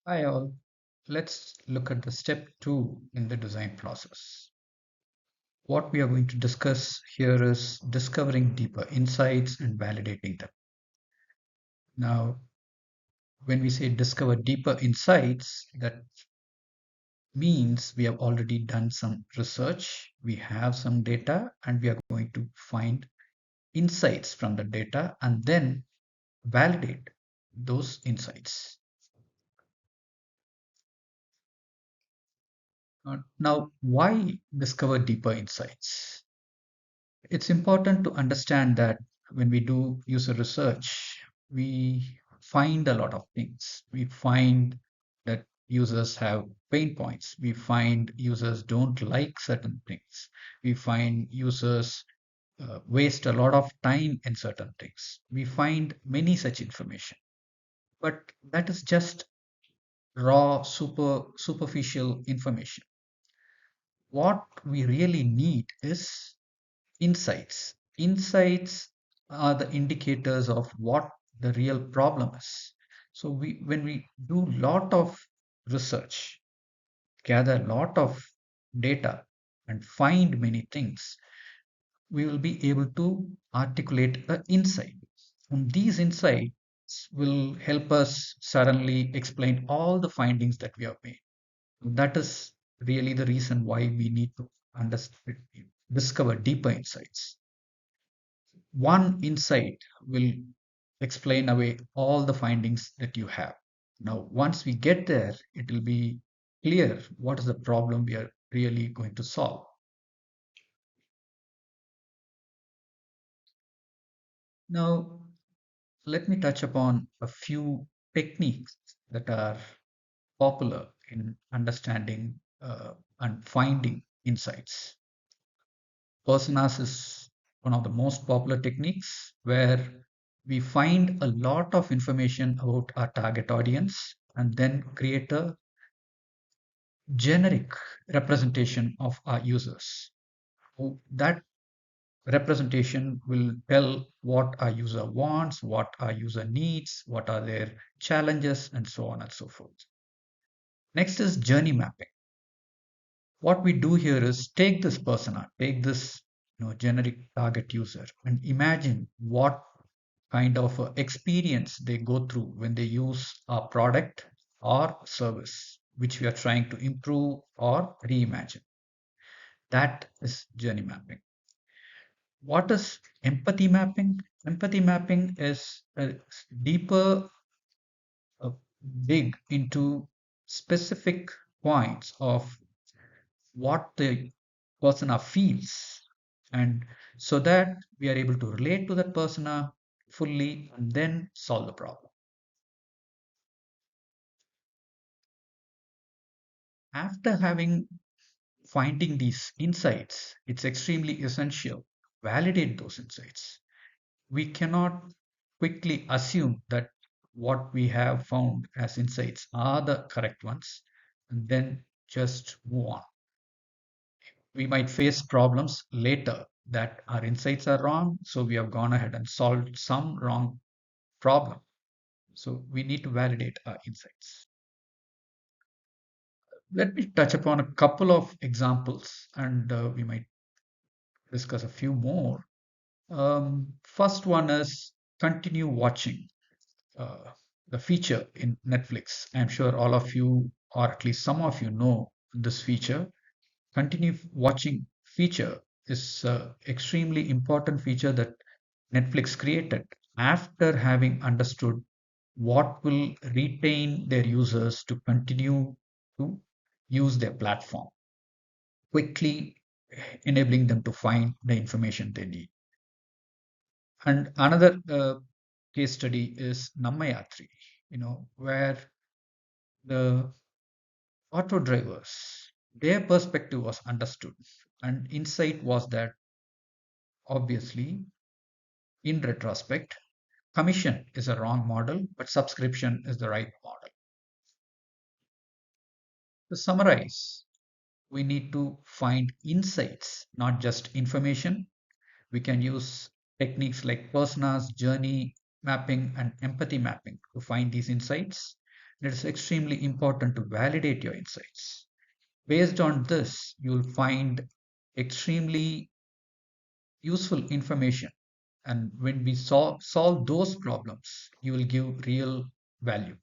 Hi all. Let's look at the step two in the design process. What we are going to discuss here is discovering deeper insights and validating them. Now, when we say discover deeper insights, that means we have already done some research, we have some data, and we are going to find insights from the data and then validate those insights. Now, why discover deeper insights? It's important to understand that when we do user research, we find a lot of things. We find that users have pain points. We find users don't like certain things. We find users waste a lot of time in certain things. We find many such information. But that is just raw, superficial information. What we really need is insights. Insights are the indicators of what the real problem is. So when we do lot of research, gather a lot of data and find many things, we will be able to articulate an insight. And these insights will help us suddenly explain all the findings that we have made. That is really the reason why we need to understand, discover deeper insights. One insight will explain away all the findings that you have. Now, once we get there, it will be clear what is the problem we are really going to solve. Now, let me touch upon a few techniques that are popular in understanding and finding insights. Personas is one of the most popular techniques where we find a lot of information about our target audience and then create a generic representation of our users. That representation will tell what our user wants, what our user needs, what are their challenges, and so on and so forth. Next is journey mapping. What we do here is take this persona, take this generic target user, and imagine what kind of experience they go through when they use our product or service, which we are trying to improve or reimagine. That is journey mapping. What is empathy mapping? Empathy mapping is a deeper dig into specific points of what the persona feels, and so that we are able to relate to that persona fully and then solve the problem. After having finding these insights, it's extremely essential to validate those insights. We cannot quickly assume that what we have found as insights are the correct ones and then just move on. We might face problems later that our insights are wrong, so we have gone ahead and solved some wrong problem. So we need to validate our insights. Let me touch upon a couple of examples and we might discuss a few more. First one is continue watching, uh, the feature in Netflix. I'm sure all of you, or at least some of you, know this feature. Continue watching feature is an extremely important feature that Netflix created after having understood what will retain their users to continue to use their platform, quickly enabling them to find the information they need. And another case study is Nammayatri, where the auto drivers, their perspective was understood. And insight was that obviously, in retrospect, commission is a wrong model, but subscription is the right model. To summarize, we need to find insights, not just information. We can use techniques like personas, journey mapping, and empathy mapping to find these insights. It is extremely important to validate your insights. Based on this, you'll find extremely useful information. And when we solve those problems, you will give real value.